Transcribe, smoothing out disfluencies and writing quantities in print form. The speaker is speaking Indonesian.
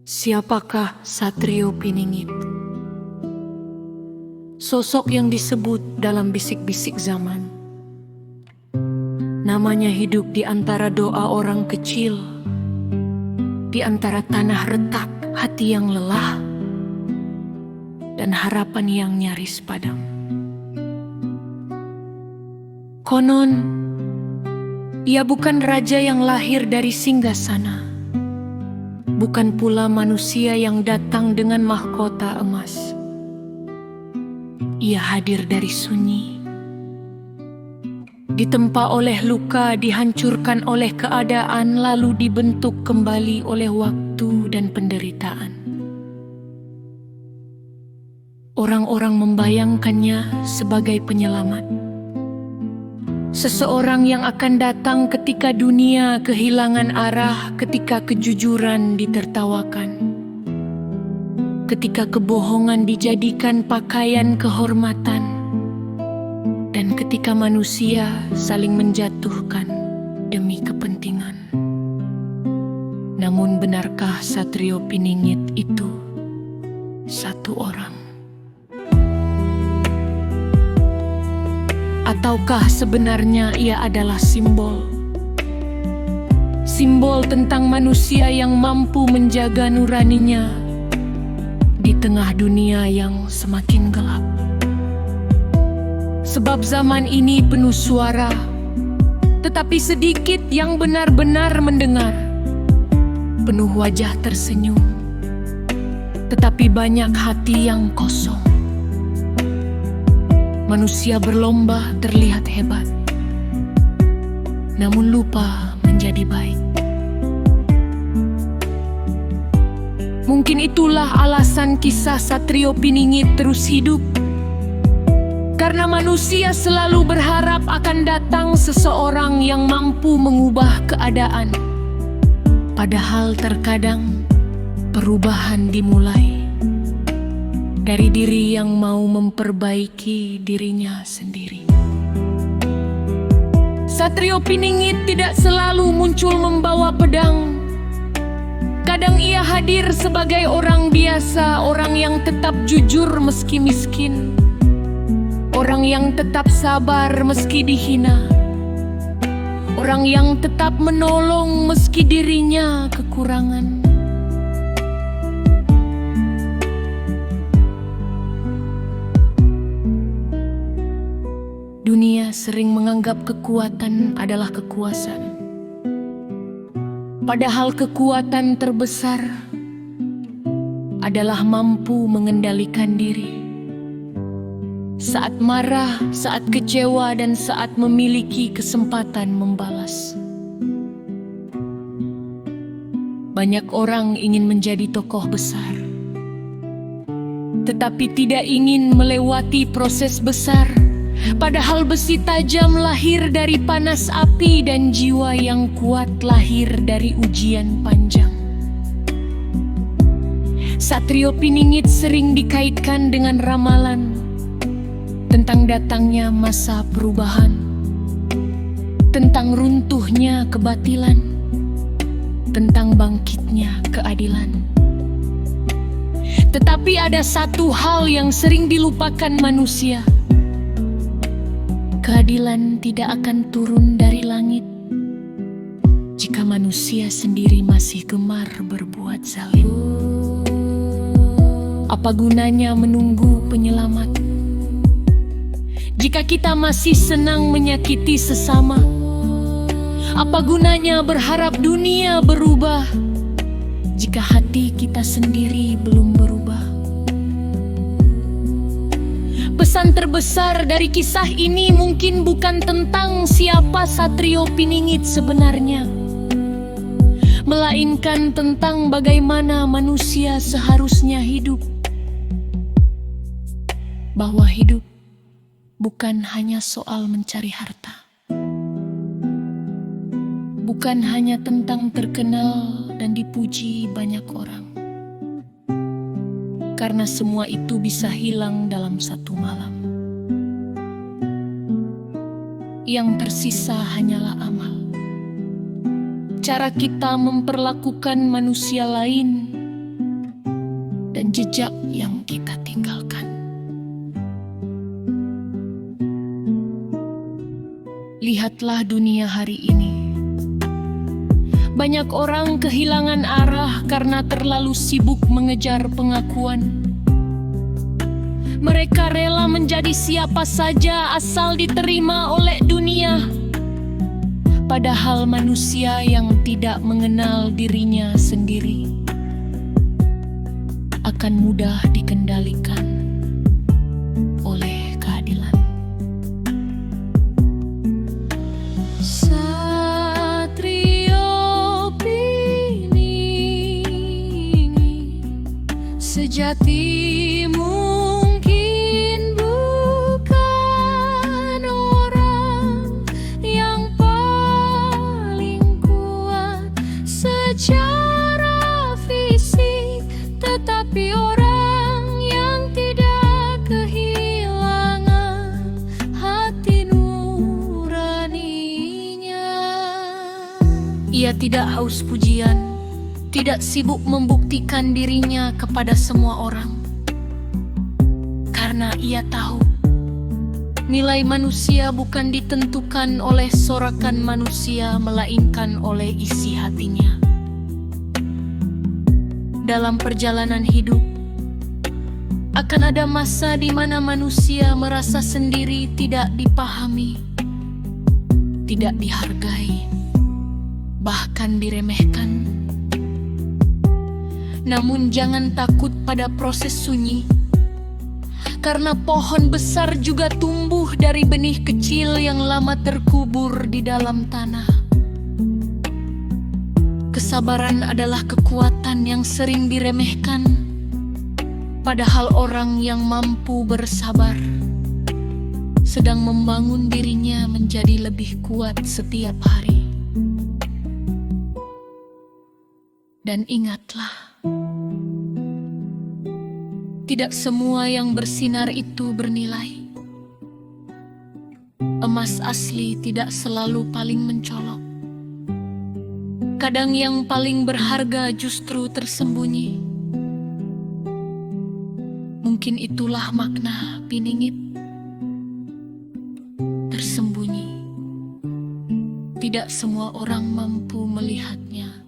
Siapakah Satrio Piningit? Sosok yang disebut dalam bisik-bisik zaman. Namanya hidup di antara doa orang kecil, di antara tanah retak hati yang lelah, dan harapan yang nyaris padam. Konon, ia bukan raja yang lahir dari singgasana, bukan pula manusia yang datang dengan mahkota emas. Ia hadir dari sunyi, ditempa oleh luka, dihancurkan oleh keadaan, lalu dibentuk kembali oleh waktu dan penderitaan. Orang-orang membayangkannya sebagai penyelamat, seseorang yang akan datang ketika dunia kehilangan arah, ketika kejujuran ditertawakan, ketika kebohongan dijadikan pakaian kehormatan, dan ketika manusia saling menjatuhkan demi kepentingan. Namun benarkah Satrio Piningit itu satu orang? Ataukah sebenarnya ia adalah simbol? Simbol tentang manusia yang mampu menjaga nuraninya di tengah dunia yang semakin gelap. Sebab zaman ini penuh suara, tetapi sedikit yang benar-benar mendengar. Penuh wajah tersenyum, tetapi banyak hati yang kosong. Manusia berlomba terlihat hebat, namun lupa menjadi baik. Mungkin itulah alasan kisah Satrio Piningit terus hidup, karena manusia selalu berharap akan datang seseorang yang mampu mengubah keadaan. Padahal terkadang perubahan dimulai dari diri yang mau memperbaiki dirinya sendiri. Satrio Piningit tidak selalu muncul membawa pedang. Kadang ia hadir sebagai orang biasa, orang yang tetap jujur meski miskin, orang yang tetap sabar meski dihina, orang yang tetap menolong meski dirinya kekurangan. Dunia sering menganggap kekuatan adalah kekuasaan. Padahal kekuatan terbesar adalah mampu mengendalikan diri. Saat marah, saat kecewa, dan saat memiliki kesempatan membalas. Banyak orang ingin menjadi tokoh besar, tetapi tidak ingin melewati proses besar. Padahal besi tajam lahir dari panas api, dan jiwa yang kuat lahir dari ujian panjang. Satrio Piningit sering dikaitkan dengan ramalan tentang datangnya masa perubahan, tentang runtuhnya kebatilan, tentang bangkitnya keadilan. Tetapi ada satu hal yang sering dilupakan manusia. Keadilan tidak akan turun dari langit jika manusia sendiri masih gemar berbuat zalim. Apa gunanya menunggu penyelamat jika kita masih senang menyakiti sesama? Apa gunanya berharap dunia berubah jika hati kita sendiri belum berubah? Pesan terbesar dari kisah ini mungkin bukan tentang siapa Satrio Piningit sebenarnya, melainkan tentang bagaimana manusia seharusnya hidup. Bahwa hidup bukan hanya soal mencari harta, bukan hanya tentang terkenal dan dipuji banyak orang, karena semua itu bisa hilang dalam satu malam. Yang tersisa hanyalah amal. Cara kita memperlakukan manusia lain jejak yang kita tinggalkan. Lihatlah dunia hari ini. Banyak orang kehilangan arah karena terlalu sibuk mengejar pengakuan. Mereka rela menjadi siapa saja asal diterima oleh dunia. Padahal manusia yang tidak mengenal dirinya sendiri akan mudah dikendalikan oleh keadilan. Satrio Pininggi sejati mungkin bukan orang yang paling kuat secara fisik, tetapi orang yang tidak kehilangan hati nuraninya. Ia tidak haus pujian, tidak sibuk membuktikan dirinya kepada semua orang. Karena ia tahu, nilai manusia bukan ditentukan oleh sorakan manusia, melainkan oleh isi hatinya. Dalam perjalanan hidup, akan ada masa di mana manusia merasa sendiri, tidak dipahami, tidak dihargai, bahkan diremehkan. Namun jangan takut pada proses sunyi, karena pohon besar juga tumbuh dari benih kecil yang lama terkubur di dalam tanah. Kesabaran adalah kekuatan yang sering diremehkan, padahal orang yang mampu bersabar sedang membangun dirinya menjadi lebih kuat setiap hari. Dan ingatlah, tidak semua yang bersinar itu bernilai. Emas asli tidak selalu paling mencolok. Kadang yang paling berharga justru tersembunyi. Mungkin itulah makna piningit. Tersembunyi. Tidak semua orang mampu melihatnya.